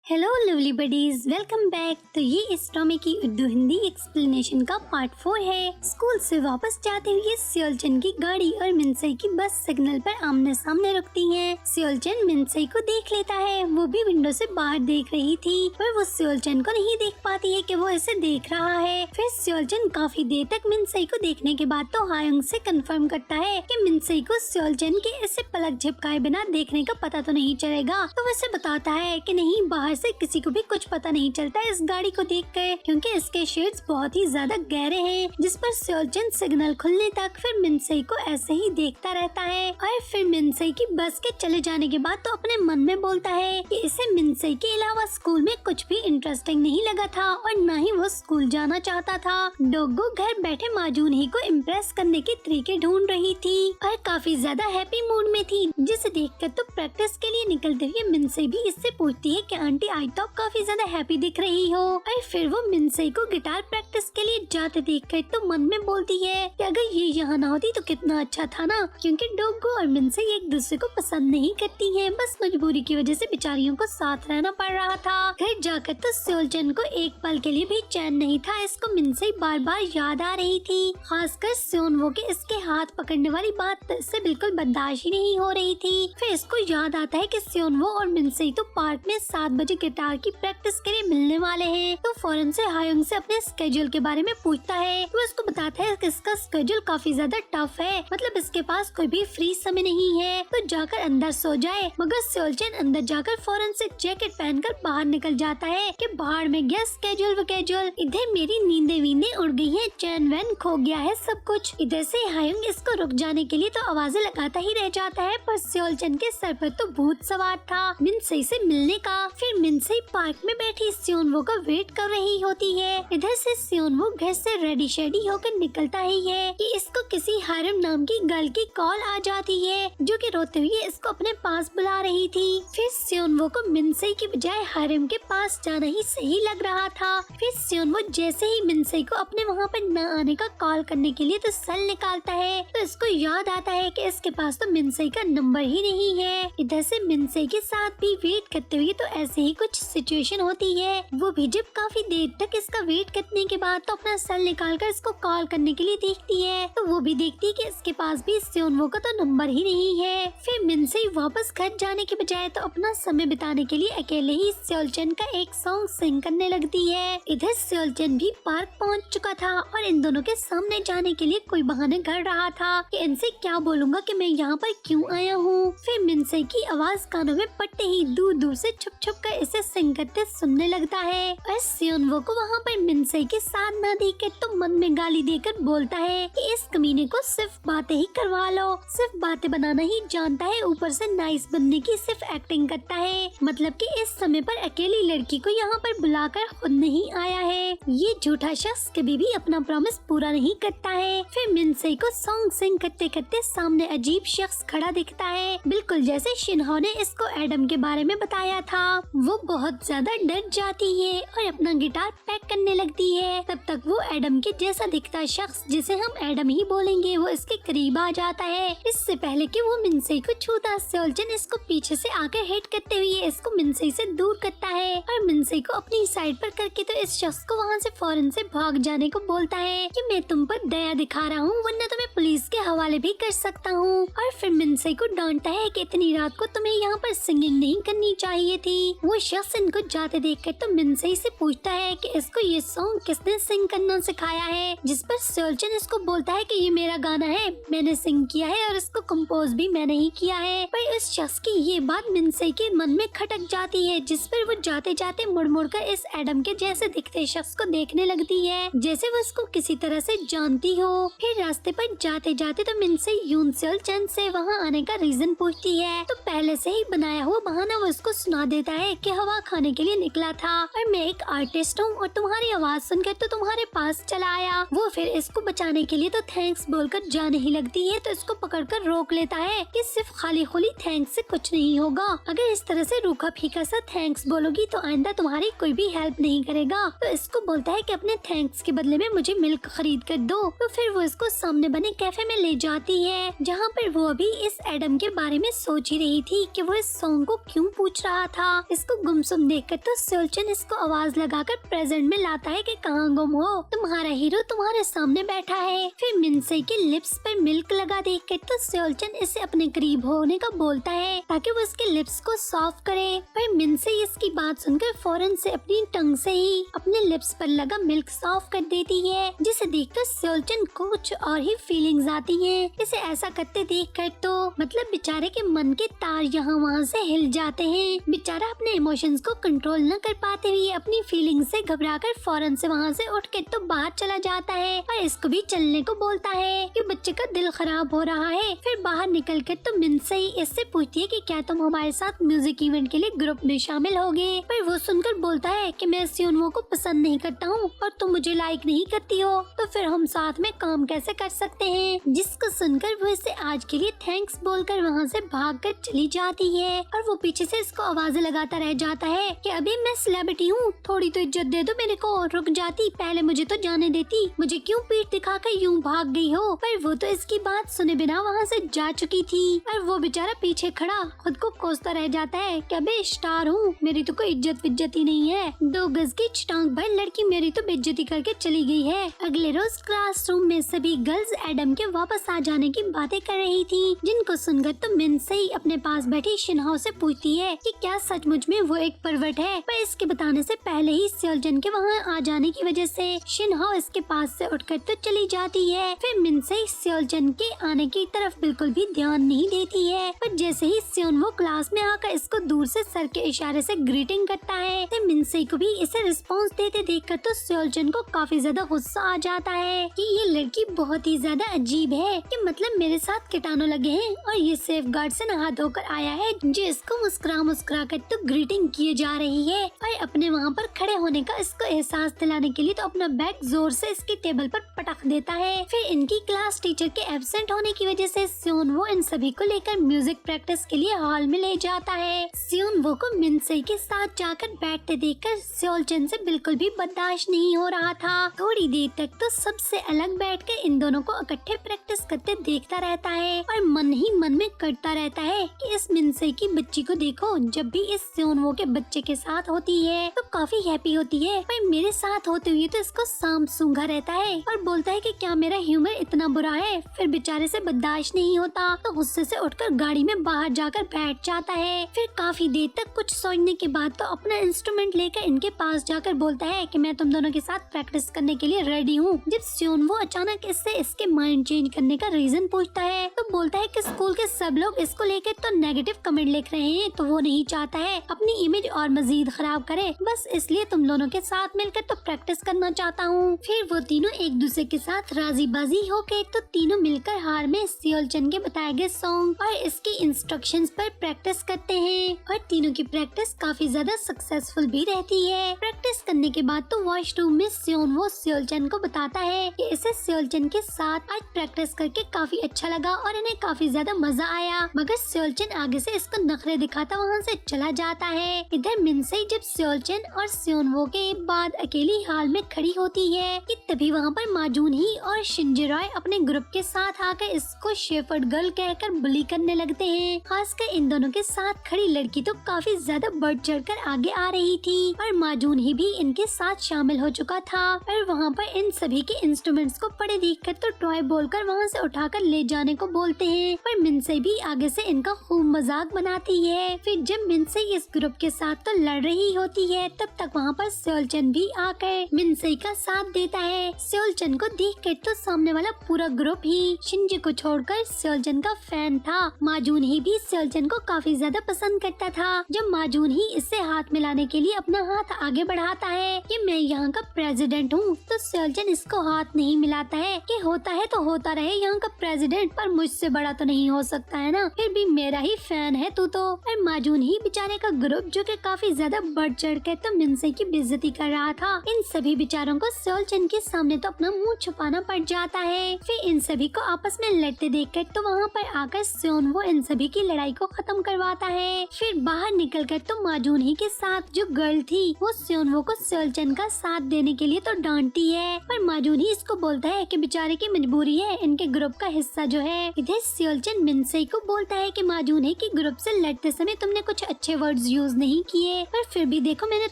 Hello lovely buddies, welcome back. तो ये इस ड्रामे की उर्दू हिंदी एक्सप्लेनेशन का पार्ट 4 है। स्कूल से वापस जाते हुए सियोलचन की गाड़ी और मिनसई की बस सिग्नल पर आमने सामने रुकती है। सियोलचन मिनसई को देख लेता है। वो भी विंडो से बाहर देख रही थी, पर वो सियोलचन को नहीं देख पाती है कि वो इसे देख रहा है। फिर सियोलचन काफी देर तक मिनसई को देखने के बाद तो हायोंग से कंफर्म करता है कि मिनसई को सियोलचन के ऐसे पलक झपकाए बिना देखने का पता तो नहीं चलेगा। तो वैसे बताता है कि नहीं, बाहर से किसी को भी कुछ पता नहीं चलता इस गाड़ी को देखकर, क्योंकि इसके शेड्स बहुत ही ज्यादा गहरे हैं। जिस पर सियोलचन सिग्नल खुलने तक फिर मिनसई को ऐसे ही देखता रहता है। और फिर मिनसई की बस के चले जाने के बाद तो अपने मन में बोलता है कि इसे मिनसई के अलावा स्कूल में कुछ भी इंटरेस्टिंग नहीं लगा था और न ही वो स्कूल जाना चाहता था। डोगो घर बैठे माजून ही को इम्प्रेस करने के तरीके ढूंढ रही थी और काफी ज्यादा हैप्पी मूड में थी, जिसे देखकर तो प्रैक्टिस के लिए निकलते हुए मिनसई भी इससे पूछती है कि आंटी आज तो काफी ज्यादा हैप्पी दिख रही हो। और फिर वो मिनसई को गिटार प्रैक्टिस के लिए जाते देखकर तो मन में बोलती है कि अगर ये यहाँ ना होती तो कितना अच्छा था ना, क्योंकि डोगो और मिनसई एक दूसरे को पसंद नहीं करती हैं, बस मजबूरी की वजह से बेचारियों को साथ रहना पड़ रहा था। घर जाकर तो सियोलचन को एक पल के लिए भी चैन नहीं था। इसको मिनसई बार बार याद आ रही थी, खासकर सियोनवो के इसके हाथ पकड़ने वाली बात इससे बिल्कुल बर्दाश्त ही नहीं हो रही थी। फिर इसको याद आता है कि सियोनवो और मिनसई तो पार्क में 7 बजे गिटार की प्रैक्टिस के लिए मिलने वाले हैं। तो फौरन से हायोंग से अपने स्केड्यूल के बारे में पूछता है। वो इसको बताता है कि इसका स्केड्यूल काफी ज्यादा टफ है, मतलब इसके पास कोई भी फ्री समय नहीं है, तो जाकर अंदर सो जाए। मगर सियोलचन अंदर जाकर फौरन से जैकेट पहनकर बाहर निकल जाता है कि बाहर में गया स्केड्यूल वकेड्यूल, इधर मेरी नींदें वींदें उड़ गई है, चैन वैन खो गया है सब कुछ। इधर से हायोंग इसको रुक जाने के लिए तो आवाजें लगाता ही रह जाता है, पर सियोलचन के सर पर तो भूत सवार था मिनसई से मिलने का। फिर मिनसई पार्क में बैठी सियोनवो का वेट कर रही होती है। इधर से सियोनवो घर से रेडी शेडी होकर निकलता ही है कि इसको किसी हारिम नाम की गर्ल की कॉल आ जाती है, जो कि रोते हुए इसको अपने पास बुला रही थी। फिर सियोनवो को मिनसई की बजाय हारिम के पास जाना ही सही लग रहा था। फिर सियोनवो जैसे ही मिनसई को अपने वहाँ पर न आने का कॉल करने के लिए तो सेल निकालता है, तो इसको याद आता है कि इसके पास तो मिनसई का नंबर ही नहीं है। इधर से मिनसई के साथ भी वेट करते हुए तो ऐसे ही कुछ सिचुएशन होती है। वो भी जब काफी देर तक इसका वेट करने के बाद तो अपना सेल निकाल कर इसको कॉल करने के लिए देखती है, तो वो भी देखती है कि इसके पास भी सियोनवो का तो नंबर ही नहीं है। फिर मिनसई वापस घर जाने के बजाय तो अपना समय बिताने के लिए अकेले ही सियोलचन का एक सॉन्ग सिंग करने लगती है। इधर सियोलचन भी पार्क पहुंच चुका था और इन दोनों के सामने जाने के लिए कोई बहाने कर रहा था कि इनसे क्या बोलूंगा कि मैं यहाँ पर क्यों आया हूँ। फिर मिनसई की आवाज कानों में पड़ते ही दूर दूर से छुप छुप कर इसे सिंग करते सुनने लगता है। और सियोनवो को वहाँ पर मिनसई के साथ न देकर तो मन में गाली देकर बोलता है कि इस कमीने को सिर्फ बातें ही करवा लो, सिर्फ बातें बनाना ही जानता है, ऊपर से नाइस बनने की सिर्फ एक्टिंग करता है, मतलब कि इस समय पर अकेली लड़की को यहाँ पर बुलाकर खुद नहीं आया है। ये झूठा शख्स कभी भी अपना प्रॉमिस पूरा नहीं करता है। फिर मिनसई को सॉन्ग सिंग करते करते सामने अजीब शख्स खड़ा दिखता है, बिल्कुल जैसे शिन्हो ने इसको एडम के बारे में बताया था। वो बहुत ज्यादा डर जाती है और अपना गिटार पैक करने लगती है। तब तक वो एडम के जैसा दिखता शख्स, जिसे हम एडम ही बोलेंगे, वो इसके करीब आ जाता है। इससे पहले कि वो मिनसई को छूता, सियोलचन इसको पीछे से आकर हिट करते हुए इसको मिनसई से दूर करता है और मिनसई को अपनी साइड पर करके तो इस शख्स को वहाँ से फौरन से भाग जाने को बोलता है कि मैं तुम पर दया दिखा रहा हूँ, वरना तुम्हें पुलिस के हवाले भी कर सकता हूँ। और फिर मिनसई को डांटता है कि इतनी रात को तुम्हें यहाँ पर सिंगिंग नहीं करनी चाहिए थी। वो शख्स इनको जाते देखकर तो मिनसई से पूछता है कि इसको ये सॉन्ग किसने सिंग करना सिखाया है, जिस पर सियोलचन इसको बोलता है कि ये मेरा गाना है, मैंने सिंग किया है और इसको कंपोज भी मैंने ही किया है। पर इस शख्स की ये बात मिनसई के मन में खटक जाती है, जिस पर वो जाते जाते मुड़ मुड़ कर इस एडम के जैसे दिखते शख्स को देखने लगती है, जैसे वो इसको किसी तरह से जानती हो। फिर रास्ते पर जाते जाते तो मिनसई यून सियोलचन से वहाँ आने का रीजन पूछती है, तो पहले से ही बनाया हुआ बहाना वो उसको सुना देता है कि हवा खाने के लिए निकला था और मैं एक आर्टिस्ट हूँ और तुम्हारी आवाज सुनकर तो तुम्हारे पास चला आया। वो फिर इसको बचाने के लिए तो थैंक्स बोलकर जाने ही लगती है, तो इसको पकड़कर रोक लेता है कि सिर्फ खाली खुली थैंक्स से कुछ नहीं होगा, अगर इस तरह से रूखा फीका सा थैंक्स बोलोगी तो आइंदा तुम्हारी कोई भी हेल्प नहीं करेगा। तो इसको बोलता है कि अपने थैंक्स के बदले में मुझे मिल्क खरीद कर दो। तो फिर वो इसको सामने बने कैफे में ले जाती है, जहाँ पर वो अभी इस एडम के बारे में सोच ही रही थी कि वो इस सॉन्ग को क्यों पूछ रहा था। इसको इसको गुमसुम देखकर तो सेओलचन इसको आवाज लगाकर प्रेजेंट में लाता है कि कहाँ गुम हो, तुम्हारा हीरो तुम्हारे सामने बैठा है। फिर मिनसे के लिप्स पर मिल्क लगा देखकर तो सेओलचन इसे अपने करीब होने का बोलता है ताकि वो उसके लिप्स को सॉफ्ट करे। पर मिनसे इसकी बात सुनकर फौरन से अपनी टंग से ही अपने लिप्स पर लगा मिल्क सॉफ्ट कर देती है, जिसे देखकर सेओलचन को कुछ और ही फीलिंग्स आती हैं। इसे ऐसा करते देखकर तो मतलब बेचारे के मन के तार यहाँ वहाँ से हिल जाते हैं। बेचारा अपने इमोशंस को कंट्रोल न कर पाते हुए अपनी फीलिंग्स से घबराकर फौरन से वहाँ से उठ के तो बाहर चला जाता है और इसको भी चलने को बोलता है कि बच्चे का दिल खराब हो रहा है। फिर बाहर निकलकर तो मिनसे ही इससे पूछती है कि क्या तुम हमारे साथ म्यूजिक इवेंट के लिए ग्रुप में शामिल होगे। पर वो सुनकर बोलता है कि मैं सियोनवो को पसंद नहीं करता हूँ और तुम मुझे लाइक नहीं करती हो, तो फिर हम साथ में काम कैसे कर सकते हैं। जिसको सुनकर वो इसे आज के लिए थैंक्स बोलकर वहाँ से भागकर चली जाती है और वो पीछे से इसको आवाजें लगाता रह जाता है कि अभी मैं सेलिब्रिटी हूँ, थोड़ी तो इज्जत दे दो मेरे को। रुक जाती, पहले मुझे तो जाने देती, मुझे क्यों पीठ दिखाकर यूं भाग गई हो। पर वो तो इसकी बात सुने बिना वहाँ से जा चुकी थी और वो बेचारा पीछे खड़ा खुद को कोसता रह जाता है कि अबे स्टार हूँ, मेरी तो कोई इज्जत विज्जत ही नहीं है। 2 गज की चटांग भर लड़की मेरी तो बेइज्जती करके चली गई है। अगले रोज क्लासरूम में सभी गर्ल्स एडम के वापस आ जाने की बातें कर रही थी, जिनको सुनकर तो मिनसे ही अपने पास बैठी शिनहो से पूछती है कि क्या सचमुच में वो एक परवट है। पर इसके बताने से पहले ही सेओलचन के वहाँ आ जाने की वजह से शिनहो इसके पास से उठकर तो चली जाती है। फिर मिनसे सेओलचन के आने की तरफ बिल्कुल भी ध्यान नहीं देती है। पर जैसे ही सियोनवो क्लास में आकर इसको दूर से सर के इशारे से ग्रीटिंग करता है तो मिनसे को भी इसे रिस्पांस देते देखकर तो सेओलचन को काफी ज्यादा गुस्सा आ जाता है कि ये लड़की बहुत ही ज्यादा अजीब है कि मतलब मेरे साथ कीटाणु लगे हैं और ये सेफ गार्ड से नहा धोकर आया है जो इसको मुस्कुरा कर तो ग्रीटिंग किए जा रही है। और अपने वहाँ पर खड़े होने का इसको एहसास दिलाने के लिए तो अपना बैग जोर से इसकी टेबल पर पटक देता है। फिर इनकी क्लास टीचर के एब्सेंट होने की वजह से सियोनवो इन सभी को लेकर म्यूजिक प्रैक्टिस के लिए हॉल में ले जाता है। सियोनवो को मिनसे के साथ जाकर बैठते देखकर सेओलचन से बिल्कुल भी बर्दाश्त नहीं हो रहा था। थोड़ी देर तक तो सबसे अलग बैठकर इन दोनों को इकट्ठे प्रैक्टिस करते देखता रहता है और मन ही मन में करता रहता है कि इस मिनसे की बच्ची को देखो, जब भी इस सियोनवो के बच्चे के साथ होती है तो काफी हैप्पी होती है, पर मेरे साथ होते हुए तो इसको सांप सूंघा रहता है और बोलता है कि क्या मेरा ह्यूमर इतना बुरा है। फिर बेचारे से बर्दाश्त नहीं होता तो गुस्से से उठकर गाड़ी में बाहर जाकर बैठ जाता है। फिर काफी देर तक कुछ सोचने के बाद तो अपना इंस्ट्रूमेंट लेकर इनके पास जाकर बोलता है कि मैं तुम दोनों के साथ प्रैक्टिस करने के लिए रेडी हूँ। जब सियोनवो अचानक इससे इसके माइंड चेंज करने का रीजन पूछता है तो बोलता है कि स्कूल के सब लोग इसको लेकर तो नेगेटिव कमेंट लिख रहे हैं, तो वो नहीं चाहता है अपनी इमेज और मजीद खराब करे, बस इसलिए तुम दोनों के साथ मिलकर तो प्रैक्टिस करना चाहता हूँ। फिर वो तीनों एक दूसरे के साथ राजी बाजी होके तो तीनों मिलकर हार में सेओलचन के बताए गए सॉन्ग और इसकी इंस्ट्रक्शंस पर प्रैक्टिस करते हैं और तीनों की प्रैक्टिस काफी ज्यादा सक्सेसफुल भी रहती है। प्रैक्टिस करने के बाद तो वॉशरूम में सियोनवो सेओलचन को बताता है कि इसे सेओलचन के साथ आज प्रैक्टिस करके काफी अच्छा लगा और इन्हें काफी ज्यादा मजा आया, मगर सेओलचन आगे से इसको नखरे दिखाता वहाँ से चला जाता है। इधर मिनसे जब सेओलचन और सियोनवो के बाद अकेली हाल में खड़ी होती है कि तभी वहाँ पर माजून ही और शिंजिरॉय अपने ग्रुप के साथ आकर इसको शेफर्ड गर्ल कहकर बुली करने लगते हैं। खासकर इन दोनों के साथ खड़ी लड़की तो काफी ज्यादा बढ़ चढ़कर आगे आ रही थी और माजून ही भी इनके साथ शामिल हो चुका था। और वहाँ पर इन सभी के इंस्ट्रूमेंट्स को पड़े देखकर तो टॉय बोलकर वहाँ से उठाकर ले जाने को बोलते हैं, पर मिनसे भी आगे से इनका खूब मजाक बनाती है। फिर जब मिनसे इस ग्रुप के साथ तो लड़ रही होती है तब तक वहाँ पर सेओलचन भी आकर मिनसे का साथ देता है। सेओलचन को देखकर तो सामने वाला पूरा ग्रुप ही शिंजी को छोड़कर सेओलचन का फैन था। माजून ही भी सेओलचन को काफी ज्यादा पसंद करता था। जब माजून ही इससे हाथ मिलाने के लिए अपना हाथ आगे बढ़ाता है कि मैं यहाँ का प्रेसिडेंट हूँ, तो सेओलचन इसको हाथ नहीं मिलाता है कि होता है तो होता रहे यहाँ का प्रेसिडेंट, पर मुझसे बड़ा तो नहीं हो सकता है ना, फिर भी मेरा ही फैन है तू तो। और माजून ही बेचारे का ग्रुप जो कि काफी ज्यादा बढ़ चढ़ के तो मिनसे की बेइज्जती कर रहा था, इन सभी बेचारों को सेओलचन के सामने तो अपना मुंह छुपाना पड़ जाता है। फिर इन सभी को आपस में लड़ते देखकर तो वहाँ पर आकर सियोनवो इन सभी की लड़ाई को खत्म करवाता है। फिर बाहर निकलकर तो माजून ही के साथ जो गर्ल थी वो सियोनवो को सेओलचन का साथ देने के लिए तो डांटती है, पर माजून ही इसको बोलता है कि बेचारे की मजबूरी है, इनके ग्रुप का हिस्सा जो है। इधर सेओलचन मिनसे को बोलता है कि माजून है कि ग्रुप से लड़ते समय तुमने कुछ अच्छे वर्ड्स यूज यूज नहीं किए, पर फिर भी देखो मैंने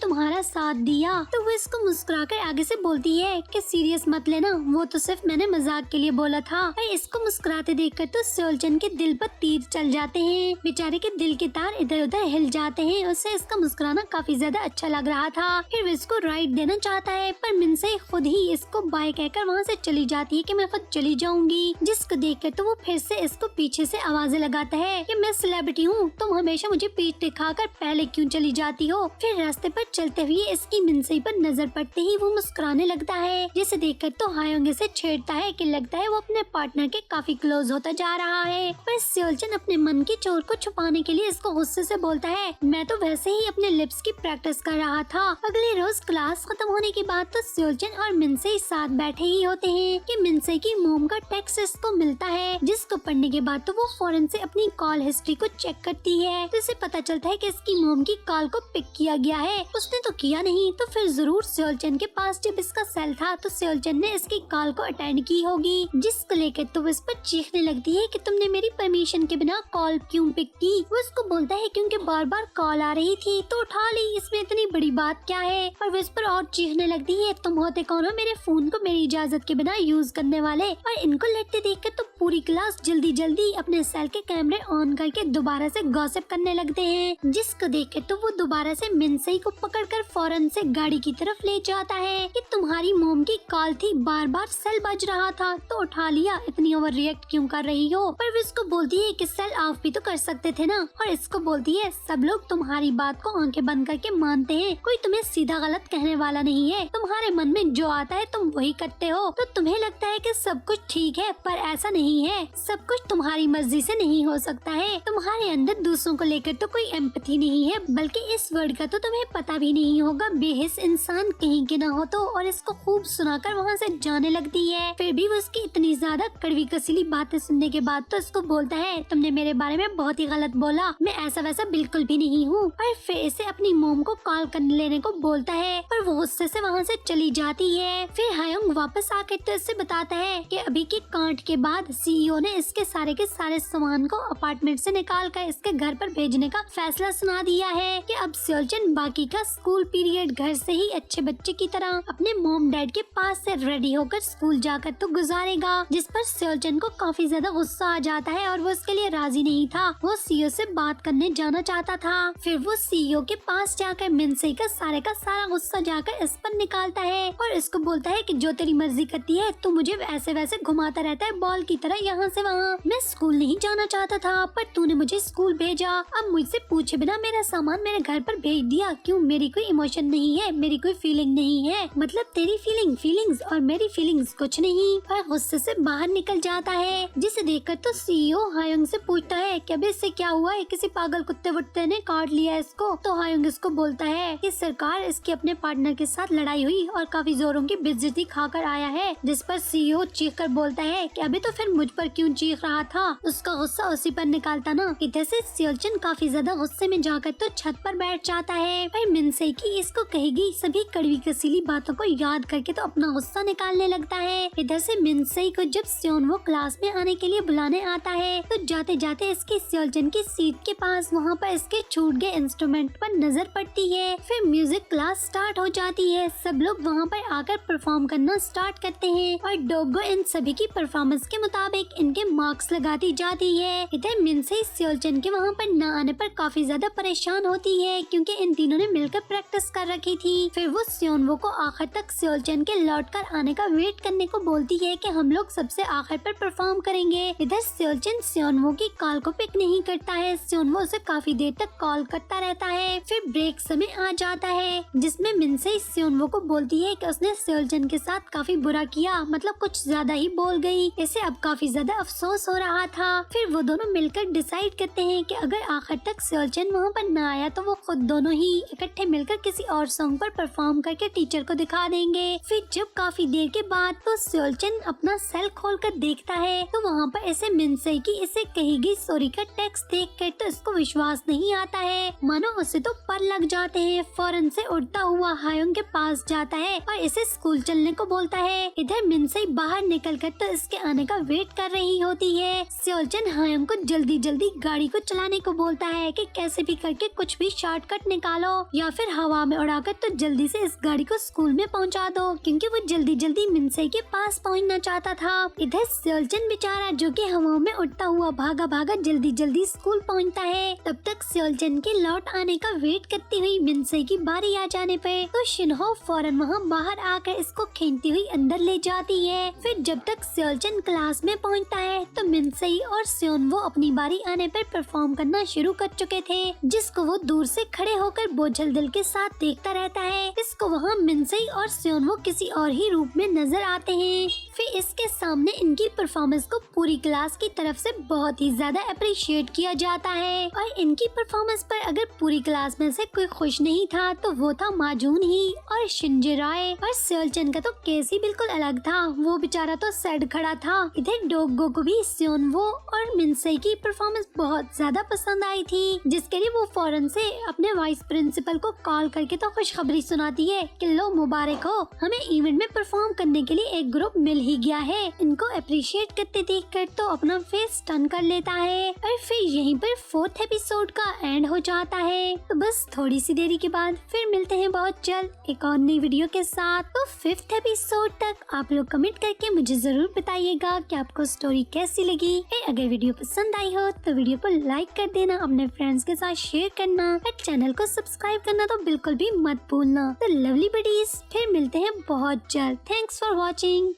तुम्हारा साथ दिया। तो वो इसको मुस्कुराकर आगे से बोलती है कि सीरियस मत लेना, वो तो सिर्फ मैंने मजाक के लिए बोला था। और इसको मुस्कुराते देखकर तो सेओलचन के दिल पर तीर चल जाते हैं। बेचारे के दिल के तार इधर उधर हिल जाते हैं। उसे इसका मुस्कुराना काफी ज्यादा अच्छा लग रहा था। फिर वो इसको राइट देना चाहता है, पर मिनसे खुद ही इसको बाय कहकर वहाँ से चली जाती है कि मैं खुद चली जाऊंगी। जिसको देखकर तो वो फिर से इसको पीछे से आवाजें लगाता है कि मैं सेलिब्रिटी हूँ, तुम हमेशा मुझे पीठ दिखाकर पहले क्यों चली जाती हो। फिर रास्ते पर चलते हुए इसकी मिनसे पर नजर पड़ते ही वो मुस्कुराने लगता है, जिसे देखकर तो हायोंग से छेड़ता है कि लगता है वो अपने पार्टनर के काफी क्लोज होता जा रहा है। पर सेओलचन अपने मन की चोट को छुपाने के लिए इसको गुस्से से बोलता है, मैं तो वैसे ही अपने लिप्स की प्रैक्टिस कर रहा था। अगले रोज क्लास खत्म होने के बाद तो सेओलचन और मिनसे साथ बैठे ही होते हैं कि मिनसे की मोम का टेक्स्ट इसको मिलता है, जिसको पढ़ने के बाद तो वो फौरन से अपनी कॉल हिस्ट्री को चेक करती है। तो इसे पता चलता है कि इसकी मोम की कॉल को पिक किया गया है। उसने तो किया नहीं तो फिर जरूर सेओलचन के पास जब इसका सेल था तो सेओलचन ने इसकी कॉल को अटेंड की होगी, जिसको लेकर तो वो इस पर चीखने लगती है कि तुमने मेरी परमिशन के बिना कॉल क्यों पिक की। वो इसको बोलता है क्योंकि बार बार कॉल आ रही थी तो उठा ली, इसमें इतनी बड़ी बात क्या है। और वो इस पर और चीखने लगती है, तुम होते कौन हो मेरे फोन को मेरी इजाजत के बिना यूज करने वाले। और इनको लड़ते देखकर तो पूरी क्लास जल्दी जल्दी अपने सेल के कैमरे ऑन करके दोबारा से गॉसिप करने लगते हैं, जिसको देखकर तो वो दोबारा से मिनसे को पकड़कर फौरन से गाड़ी की तरफ ले जाता है कि तुम्हारी मोम की कॉल थी, बार बार सेल बज रहा था तो उठा लिया, इतनी ओवर रिएक्ट क्यों कर रही हो। पर वो इसको बोलती है कि सेल ऑफ भी तो कर सकते थे ना। और इसको बोलती है, सब लोग तुम्हारी बात को आंखें बंद करके मानते हैं, कोई तुम्हें सीधा गलत कहने वाला नहीं है, तुम्हारे मन में जो आता है तुम वही करते हो। तो तुम्हें लगता है कि सब कुछ ठीक है, पर ऐसा नहीं है, सब कुछ तुम्हारी मर्जी से नहीं हो सकता है। तुम्हारे अंदर दूसरों को लेकर तो कोई एम्पैथी नहीं है, बल्कि इस वर्ड का तो तुम्हें पता भी नहीं होगा, बेहिस इंसान कहीं के ना हो तो। और इसको खूब सुनाकर वहाँ से जाने लगती है। फिर भी वो उसकी इतनी ज्यादा कड़वी कसीली बातें सुनने के बाद तो इसको बोलता है, तुमने मेरे बारे में बहुत ही गलत बोला, मैं ऐसा वैसा बिल्कुल भी नहीं हूँ। और फिर इसे अपनी मोम को कॉल करने लेने को बोलता है, पर वो गुस्से से वहाँ से चली जाती है। फिर हायोंग वापस आकर तो इससे बताता है कि अभी के कांड के बाद सीईओ ने इसके सारे के सारे सामान को अपार्टमेंट से निकाल कर इसके घर पर भेजने का फैसला सुना दिया है कि अब सेओलचन बाकी का स्कूल पीरियड घर से ही अच्छे बच्चे की तरह अपने मॉम डैड के पास से रेडी होकर स्कूल जाकर तो गुजारेगा। जिस पर सेओलचन को काफी ज्यादा गुस्सा आ जाता है और वो उसके लिए राजी नहीं था। वो सीईओ से बात करने जाना चाहता था। फिर वो सीईओ के पास जाकर मिनसे का सारा गुस्सा जाकर इस पर निकालता है और इसको बोलता है कि जो तेरी मर्जी करती है, तू मुझे ऐसे वैसे घुमाता रहता है बॉल की तरह यहाँ से वहाँ। मैं स्कूल नहीं जाना चाहता था, पर तूने मुझे स्कूल भेजा। अब मुझसे पूछे बिना मेरा सामान मेरे घर पर भेज दिया। क्यों? मेरी कोई इमोशन नहीं है, मेरी कोई फीलिंग नहीं है, मतलब तेरी फीलिंग्स और मेरी फीलिंग्स कुछ नहीं। और गुस्से से बाहर निकल जाता है, जिसे देखकर तो सीईओ हायोंग से पूछता है कि अबे इससे क्या हुआ है, किसी पागल कुत्ते वुत्ते ने काट लिया इसको। तो हायोंग इसको बोलता है कि सरकार, इसकी अपने पार्टनर के साथ लड़ाई हुई और काफी जोरों की बेइज्जती खाकर आया है। जिस पर सीईओ चीख कर बोलता है कि अबे तो फिर मुझ पर क्यों चीख रहा था। उसका गुस्सा उसी पर निकालता ना। इधर से सेओलचन काफी ज्यादा गुस्से में जाकर तो छत पर बैठ जाता है। पर मिनसे की इसको कहेगी सभी कड़वी कसीली बातों को याद करके तो अपना गुस्सा निकालने लगता है। इधर से मिनसे को जब सेओनवो क्लास में आने के लिए बुलाने आता है तो जाते जाते इसकी सेओलचन की सीट के पास वहाँ पर इसके छूट गए इंस्ट्रूमेंट पर नजर पड़ती है। फिर म्यूजिक क्लास स्टार्ट हो जाती है। सब लोग वहाँ पर आकर परफॉर्म करना स्टार्ट करते हैं और डोगो इन सभी की परफॉर्मेंस के मुताबिक इनके मार्क्स लगाती जाती है। इधर मिनसे सेओलचन के वहाँ पर न आने पर काफी ज्यादा परेशान होती है, क्योंकि इन तीनों ने मिलकर प्रैक्टिस कर रखी थी। फिर वो सेओनवो को आखिर तक सेओलचन के लौट कर आने का वेट करने को बोलती है कि हम लोग सबसे आखिर पर परफॉर्म करेंगे। इधर सेओलचन सेओनवो की कॉल को पिक नहीं करता है। सेओनवो उसे काफी देर तक कॉल करता रहता है। फिर ब्रेक समय आ जाता है, जिसमें मिनसे सेओनवो को बोलती है कि उसने सेओलचन के साथ काफी बुरा किया, मतलब कुछ ज्यादा ही बोल गई। इसे अब काफी ज्यादा अफसोस हो रहा था। फिर वो दोनों मिलकर डिसाइड करते हैं कि अगर आखिर तक सेओलचन वहाँ पर न आया तो वो खुद दोनों ही इकट्ठे मिलकर किसी और सॉन्ग पर परफॉर्म करके टीचर को दिखा देंगे। फिर जब काफी देर के बाद तो सेओलचन अपना सेल खोल कर देखता है तो वहाँ पर ऐसे मिनसे की इसे कही गई सॉरी का टेक्स्ट देख कर तो इसको विश्वास नहीं आता है, मानो उसे तो पर लग जाते हैं। फौरन से उड़ता हुआ हायोंग के पास जाता है और इसे स्कूल चलने को बोलता है। इधर मिनसे बाहर निकल कर तो इसके आने का वेट कर रही होती है। सेओलचन हायोंग को जल्दी जल्दी गाड़ी को चलाने को बोलता है कि कैसे भी करके के कुछ भी शॉर्टकट निकालो या फिर हवा में उड़ाकर तो जल्दी से इस गाड़ी को स्कूल में पहुंचा दो, क्योंकि वो जल्दी जल्दी मिनसे के पास पहुंचना चाहता था। इधर सेलचन बेचारा जो कि हवा में उड़ता हुआ भागा भागा जल्दी जल्दी स्कूल पहुंचता है। तब तक सेलचन के लौट आने का वेट करती हुई मिनसे की बारी आ जाने पे तो शिनहो फौरन वहाँ बाहर आकर इसको खींचती हुई अंदर ले जाती है। फिर जब तक सेलचन क्लास में पहुंचता है तो मिनसे और स्योन वो अपनी बारी आने पर परफॉर्म करना शुरू कर चुके थे, जिसको वो दूर से खड़े होकर बोझल दिल के साथ देखता रहता है। इसको वहाँ मिनसे और स्योन वो किसी और ही रूप में नजर आते हैं। फिर इसके सामने इनकी परफॉर्मेंस को पूरी क्लास की तरफ से बहुत ही ज्यादा अप्रिशिएट किया जाता है और इनकी परफॉर्मेंस पर अगर पूरी क्लास में से कोई खुश नहीं था तो वो था माजून ही और शिंजे राय। और सेलचन का तो केस ही बिल्कुल अलग था, वो बेचारा तो सैड खड़ा था। इधर डोगो को भी स्योनवो और मिनसे की परफॉर्मेंस बहुत ज्यादा पसंद आई थी, जिसके लिए वो फौरन से अपने वाइस प्रिंसिपल को कॉल करके तो खुशखबरी सुनाती है कि लो मुबारक हो, हमें इवेंट में परफॉर्म करने के लिए एक ग्रुप मिल ही गया है। इनको अप्रिशिएट करते देखकर तो अपना फेस टर्न कर लेता है और फिर यहीं पर 4th एपिसोड का एंड हो जाता है। तो बस थोड़ी सी देरी के बाद फिर मिलते हैं बहुत जल्द एक और नई वीडियो के साथ। तो 5th एपिसोड तक आप लोग कमेंट करके मुझे जरूर बताइएगा कि आपको स्टोरी कैसी लगी। अगर वीडियो पसंद आई हो तो वीडियो को लाइक कर देना, अपने फ्रेंड्स के साथ शेयर करना और चैनल को सब्सक्राइब करना तो बिल्कुल भी मत भूलना। तो लवली बडीज फिर मिलते हैं बहुत जल्द। Thanks for watching.